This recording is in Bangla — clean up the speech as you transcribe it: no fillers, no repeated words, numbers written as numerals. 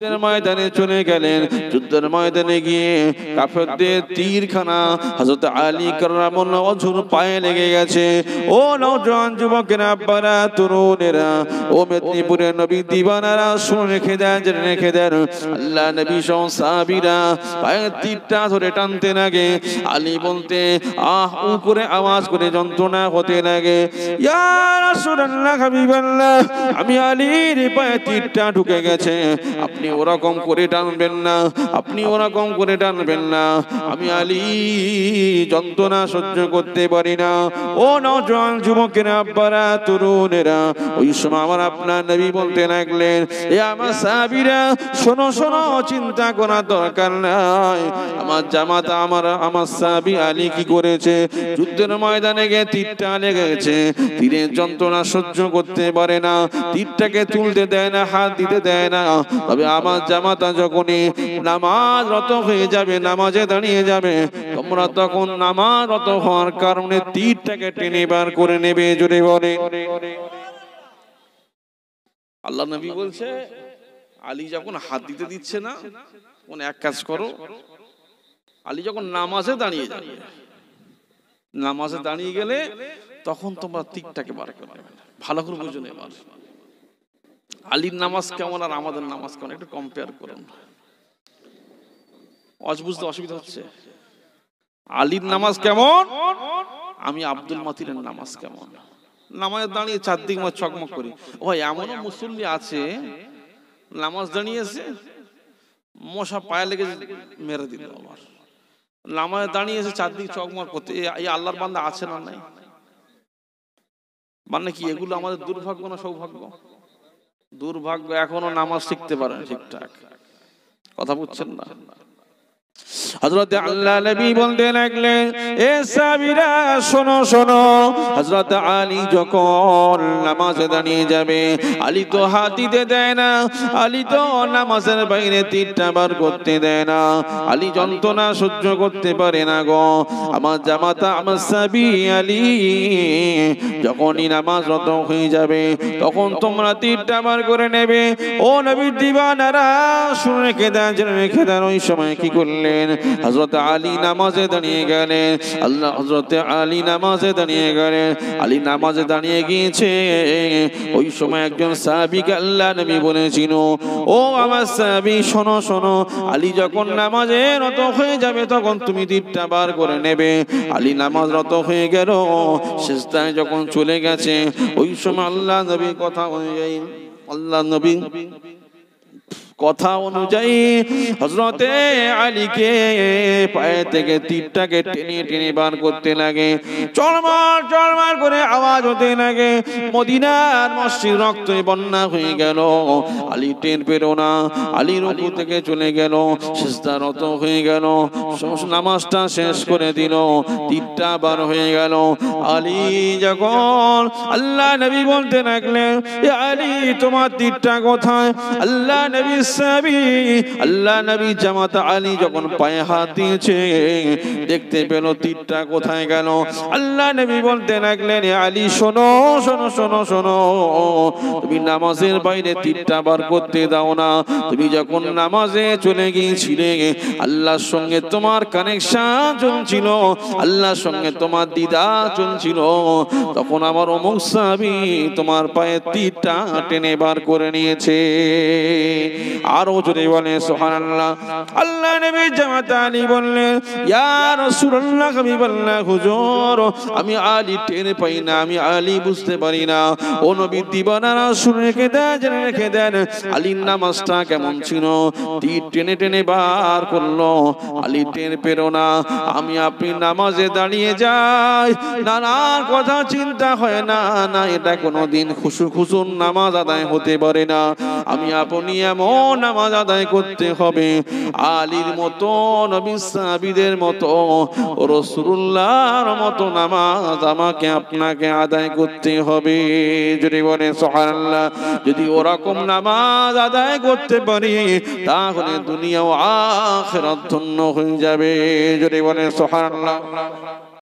ময়দানে চলে গেলেন। যুদ্ধের ময়দানে গিয়ে কাফেরদের তীরখানা হযরত আলী কাররামাল্লাহু ওয়াজহুর পায়ে লেগে গেছে। ও নওজোয়ান যুবকেরা, আব্বারা, তরুণেরা, ও মেদিনীপুরের নবী দিবানারা, শুনে রেখে দেন, জেনে রেখে দেন, আল্লাহ নবী সহ সাহাবীরা পায়ের তীরটা ধরে টানতে লাগে। আলী বলতে আহ উ করে আওয়াজ করে যন্ত্রণা হতে লাগে। ইয়া রাসূলুল্লাহ, হাবিবাল্লাহ, আমি আলীর পায়ে তীরটা ঢুকে গেছে, আপনি ওরকম করে টানবেন না, আপনি ওরকম করে টানবেন না, আমি আলী যন্ত্রণা সহ্য করতে পারি না। ও নওজোয়ান যুবকেরা, আব্বারা, তরুণেরা, ওই সময় আমার আপনার নবী বলতে লাগলেন, এ আমার সাহাবীরা, শোনো শোনো, চিন্তা করার দরকার নাই। আমার জামাতা, আমার সাহাবী আলী কি করেছে? যুদ্ধের ময়দানে গিয়ে তীরটা লেগেছে, তীরের যন্ত্রণা সহ্য করতে পারে না, তীরটাকে তুলতে দেয় না, হাত দিতে দেয় না। তবে আমার জামাতা যখনই নামাজরত হয়ে যাবে, নামাজে দাঁড়িয়ে যাবে, তোমরা তখন নামাজরত হওয়ার কারণে তীরটাকে টেনে বার করে নেবে। জোরে বলে আল্লাহ নবী বলছে, আলী যখন হাত দিতে দিচ্ছে না, তখন এক কাজ করো, আলী যখন নামাজে দাঁড়িয়ে যাবে, নামাজে দাঁড়িয়ে গেলে তখন তোমরা তীরটাকে বার করে নেবে। ভালো করে বুঝুন এবার আলীর নামাজ কেমন আর আমাদের নামাজ কেমন, একটু কম্পেয়ার করুন। আজ বুঝতে অসুবিধা হচ্ছে? আলীর নামাজ কেমন, আমি আব্দুল মাতিনের নামাজ কেমন। নামাজে দাঁড়িয়ে চারদিক চকমক করি। ও এমনও মুসল্লি আছে, নামাজ দাঁড়িয়েছে, মশা পায়ে লেগে মেরে দিল। আবার নামাজে দাঁড়িয়েছে, চারদিক চকমক করতে। এই আল্লাহর বান্দা আছে না নাই? মানে কি এগুলো আমাদের দুর্ভাগ্য না সৌভাগ্য? দুর্ভাগ্য, এখনো নামাজ শিখতে পারেন ঠিকঠাক। কথা বুঝছেন না? হযরত আল্লাহ নবী বলতে লাগলেন, এ সাহাবীরা শোনো শোনো, হযরত আলী যখন নামাজে দাঁড়িয়ে যাবে, আলী তো হাত দিতে দেয় না, আলী তো নামাজের বাইরে তীরটা বার করতে দেয় না, আলী যন্ত্রণা সহ্য করতে পারে না গো। আমার জামাতা, আমার সাহাবী আলী যখনই নামাজরত হয়ে যাবে, তখন তোমরা তীরটা বার করে নেবে। ও নবীর দিবানারা, শুনে রেখে দেন, জেনে রেখে দেন, ওই সময় কি করলেন? হযরত আলী নামাজে দাঁড়িয়ে গেলেন। আল্লাহ হযরত আলী নামাজে দাঁড়িয়ে গেলেন। আলী নামাজে দাঁড়িয়ে গিয়েছে, ওই সময় একজন সাহাবীকে আল্লাহ নবী বলেছিল, ও আমার সাহাবী, শোনো শোনো, আলী যখন নামাজে রত হয়ে যাবে, তখন তুমি তীরটা বার করে নেবে। আলী নামাজ রত হয়ে গেল, সিজদায় যখন চলে গেছে, ওই সময় আল্লাহ নবী কথা অনুযায়ী হযরতে আলীকে পায়ে থেকে তীরটাকে টেনে টেনে বার করতে লাগে। চরমার চরমার করে আওয়াজ হতে লাগে। মদিনার মসজিদ রক্তে বন্যা হয়ে গেল। আলী টের পেল না, আলী রুকু থেকে চলে গেল, সিজদারত হয়ে গেল, নামাজটা শেষ করে দিল, তীরটা বার হয়ে গেল। আলী যখন আল্লাহ নবী বলতে লাগলেন, এ আলী, তোমার তীরটা কোথায়? আল্লাহ নবী আল্লাহ নবী জামাতা আলী যখন পায়ে হাত দিয়েছে, দেখতে পেল তীরটা কোথায় গেল। আল্লাহ নবী বলতে লাগলেন, আলী শোনো শোনো শোনো শোনো, তুমি নামাজের বাইরে তীরটা বার করতে দাও না। তুমি যখন নামাজে চলে গিয়েছিলে, আল্লাহর সঙ্গে তোমার কানেকশন চলছিল, আল্লাহর সঙ্গে তোমার দিদার চলছিল, তখন আমার অমুক সাহাবী তোমার পায়ে তীরটা টেনে বার করে নিয়েছে। আরো জোরে বলে সুবহানাল্লাহ। আল্লাহ নবী জামাত আলী বললেন, ইয়া রাসূলুল্লাহ, হাবিবাল্লাহ, হুজুর, আমি আলী টের পাই না, আমি আলী বুঝতে পারি না। ও নবী দিবানারা, শুনে রেখে দেন, জেনে রেখে দেন, আলীর নামাজটা কেমন ছিল। তীর টেনে টেনে বার করলো, আলী টের পেল না। আমি আপনি নামাজে দাঁড়িয়ে যাই, নানার কথা চিন্তা হয় না, না এটা কোনোদিন খুশুর নামাজ আদায় হতে পারে না। আমি আপনি এমন নামাজ আদায় করতে হবে, আলীর মতো, নবী সাহাবীদের মতো, রাসূলুল্লাহর মতো নামাজ আমাকে আপনাকে আদায় করতে হবে। যদি বলে সুবহানাল্লাহ, যদি ওরকম নামাজ আদায় করতে পারি, তাহলে দুনিয়া ও আখিরাত ধন্য হয়ে যাবে। যদি বলে সুবহানাল্লাহ।